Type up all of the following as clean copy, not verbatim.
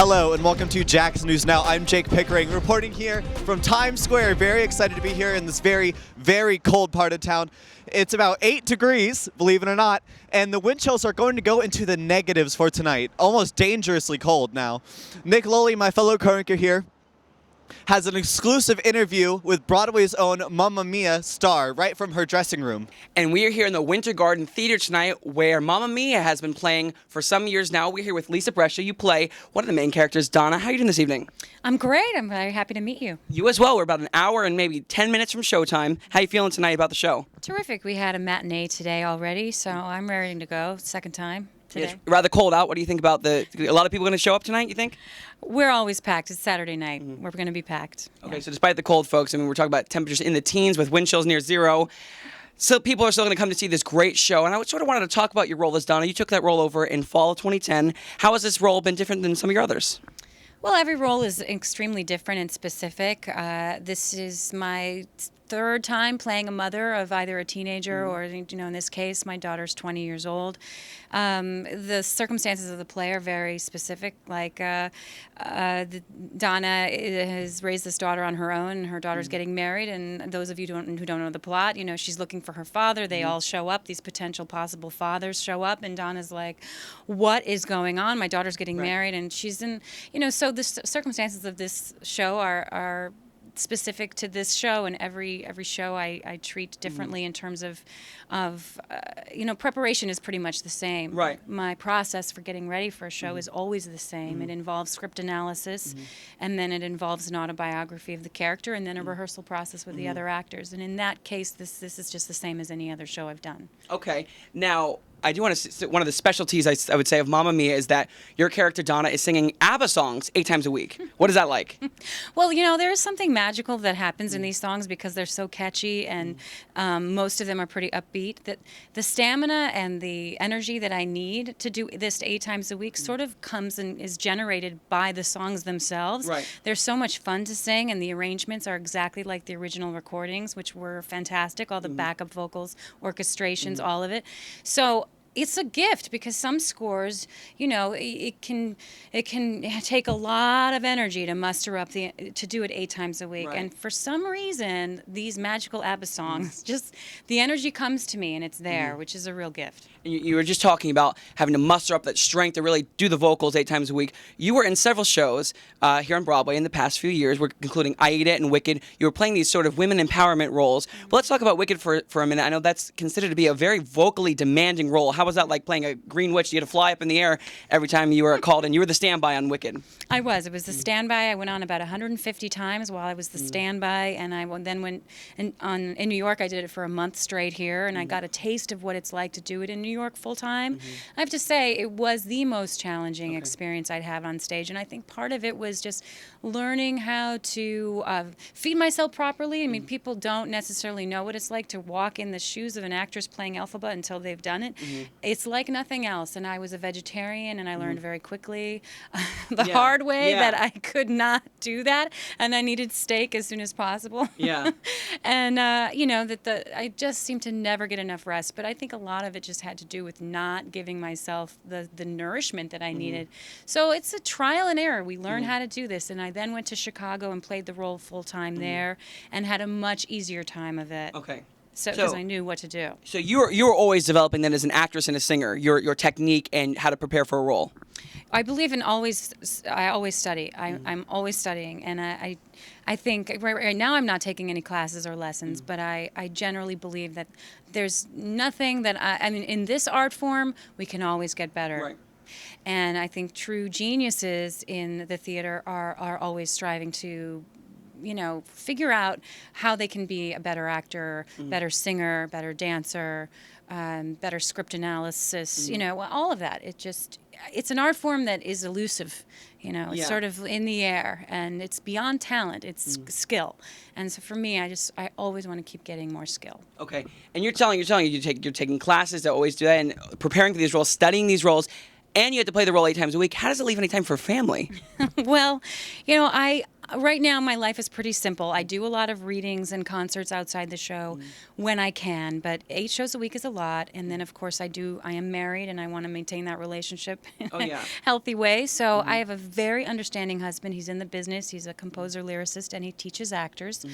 Hello and welcome to Jack's News Now. I'm Jake Pickering reporting here from Times Square. Very excited to be here in this very, very cold part of town. It's about 8 degrees, believe it or not, and the wind chills are going to go into the negatives for tonight. Almost dangerously cold now. Nick Lulli, my fellow co-anchor here, has an exclusive interview with Broadway's own Mamma Mia star right from her dressing room. And we are here in the Winter Garden Theater tonight where Mamma Mia has been playing for some years now. We're here with Lisa Brescia. You play one of the main characters, Donna. How are you doing this evening? I'm great. I'm very happy to meet you. You as well. We're about an hour and maybe 10 minutes from showtime. How are you feeling tonight about the show? Terrific. We had a matinee today already, so I'm ready to go. Second time today. It's rather cold out. What do you think about a lot of people going to show up tonight, you think? We're always packed. It's Saturday night. We're going to be packed. Okay, Yeah. so despite the cold, folks, I mean, we're talking about temperatures in the teens with wind chills near zero. So people are still going to come to see this great show. And I sort of wanted to talk about your role as Donna. You took that role over in fall of 2010. How has this role been different than some of your others? Well, every role is extremely different and specific. This is my third time playing a mother of either a teenager or, in this case, my daughter's 20 years old. The circumstances of the play are very specific. Like Donna has raised this daughter on her own. Her daughter's getting married, and those of you who don't know the plot, she's looking for her father. They all show up. These potential possible fathers show up, and Donna's like, "What is going on? My daughter's getting married," and she's in. So the circumstances of this show are specific to this show, and every show I treat differently in terms of preparation is pretty much the same. Right. My process for getting ready for a show is always the same. It involves script analysis, and then it involves an autobiography of the character, and then a rehearsal process with the other actors. And in that case, this is just the same as any other show I've done. Okay. Now, I do want to. One of the specialties I would say of Mamma Mia is that your character Donna is singing ABBA songs 8 times a week. What is that like? Well, there is something magical that happens in these songs because they're so catchy, and most of them are pretty upbeat. That the stamina and the energy that I need to do this 8 times a week sort of comes and is generated by the songs themselves. Right. They're so much fun to sing, and the arrangements are exactly like the original recordings, which were fantastic. All the backup vocals, orchestrations, all of it. So it's a gift because some scores, it can take a lot of energy to muster up to do it 8 times a week. Right. And for some reason, these magical ABBA songs, just the energy comes to me and it's there, which is a real gift. And you were just talking about having to muster up that strength to really do the vocals 8 times a week. You were in several shows here on Broadway in the past few years, including Aida and Wicked. You were playing these sort of women empowerment roles. But let's talk about Wicked for a minute. I know that's considered to be a very vocally demanding role. How was that like playing a green witch? You had to fly up in the air every time you were called, and you were the standby on Wicked. I was. It was the standby. I went on about 150 times while I was the standby, and I then went in New York. I did it for a month straight here, and I got a taste of what it's like to do it in New York full time. I have to say, it was the most challenging experience I'd have on stage, and I think part of it was just learning how to feed myself properly. I mean, people don't necessarily know what it's like to walk in the shoes of an actress playing Elphaba until they've done it. It's like nothing else, and I was a vegetarian, and I learned very quickly the hard way that I could not do that, and I needed steak as soon as possible. Yeah. And I just seemed to never get enough rest, but I think a lot of it just had to do with not giving myself the nourishment that I needed. So it's a trial and error. We learn how to do this, and I then went to Chicago and played the role full time there, and had a much easier time of it. Okay. So because I knew what to do. So you were always developing then as an actress and a singer, your technique and how to prepare for a role. I believe in I always study. I'm always studying, and I think right now I'm not taking any classes or lessons, but I generally believe that there's nothing that I mean, in this art form, we can always get better. Right. And I think true geniuses in the theater are always striving to figure out how they can be a better actor, better singer, better dancer, better script analysis, all of that. It's an art form that is elusive, it's sort of in the air, and it's beyond talent, it's skill. And so for me, I always want to keep getting more skill. Okay. And you're taking classes to always do that and preparing for these roles, studying these roles. And you have to play the role 8 times a week. How does it leave any time for family? Well, Right now, my life is pretty simple. I do a lot of readings and concerts outside the show when I can, but 8 shows a week is a lot. And then, of course, I am married, and I want to maintain that relationship in a healthy way. So I have a very understanding husband. He's in the business. He's a composer, lyricist, and he teaches actors.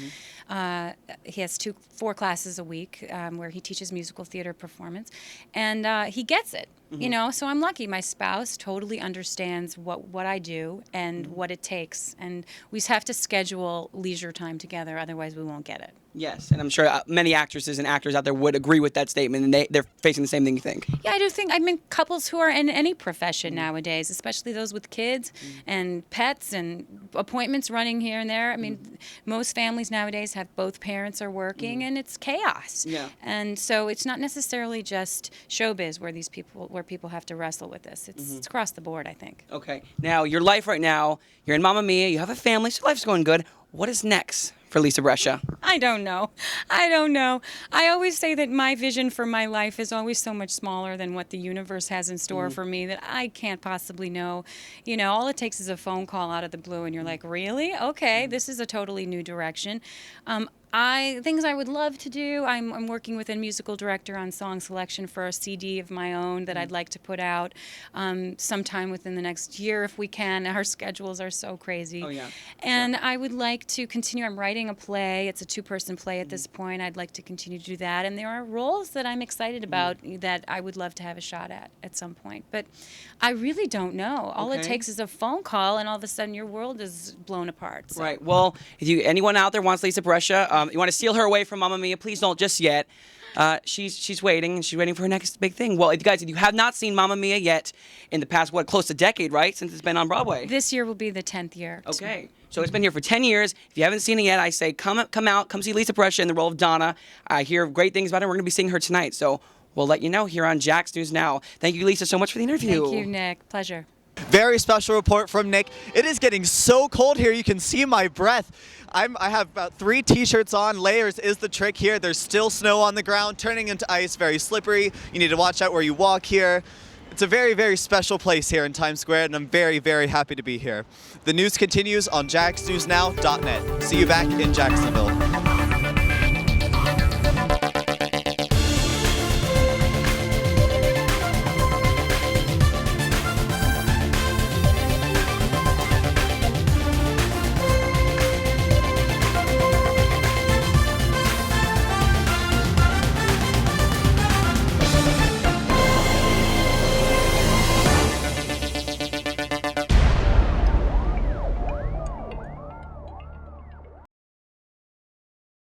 He has 4 classes a week where he teaches musical theater performance, and he gets it. You know, so I'm lucky. My spouse totally understands what I do and what it takes, and we have to schedule leisure time together, otherwise we won't get it. Yes, and I'm sure many actresses and actors out there would agree with that statement, and they're facing the same thing you think. Yeah, I do think, I mean, couples who are in any profession nowadays, especially those with kids and pets and appointments running here and there. I mean, most families nowadays have both parents are working, and it's chaos. Yeah. And so it's not necessarily just showbiz where people have to wrestle with this. It's across the board, I think. Okay. Now, your life right now, you're in Mamma Mia, you have a family, so life's going good. What is next for Lisa Brescia? I don't know. I always say that my vision for my life is always so much smaller than what the universe has in store for me that I can't possibly know. You know, all it takes is a phone call out of the blue, and you're like, really? Okay, this is a totally new direction. Things I would love to do, I'm working with a musical director on song selection for a CD of my own that I'd like to put out sometime within the next year if we can. Our schedules are so crazy. Oh, yeah. And I would like to continue. I'm writing a play. It's a 2-person play at this point. I'd like to continue to do that. And there are roles that I'm excited about that I would love to have a shot at some point. But I really don't know. All it takes is a phone call, and all of a sudden your world is blown apart. So. Right. Well, if anyone out there wants Lisa Brescia, you want to steal her away from Mamma Mia, please don't just yet. She's waiting, and she's waiting for her next big thing. Well, if you have not seen Mamma Mia yet in the past, close to a decade, right, since it's been on Broadway? This year will be the 10th year. Okay. So it's been here for 10 years. If you haven't seen it yet, I say come out, come see Lisa Brescia in the role of Donna. I hear great things about her. We're going to be seeing her tonight. So we'll let you know here on Jax News Now. Thank you, Lisa, so much for the interview. Thank you, Nick. Pleasure. Very special report from Nick. It is getting so cold here. You can see my breath. I have about 3 t-shirts on. Layers is the trick here. There's still snow on the ground, turning into ice, very slippery. You need to watch out where you walk here. It's a very, very special place here in Times Square, and I'm very, very happy to be here. The news continues on jaxnewsnow.net. See you back in Jacksonville.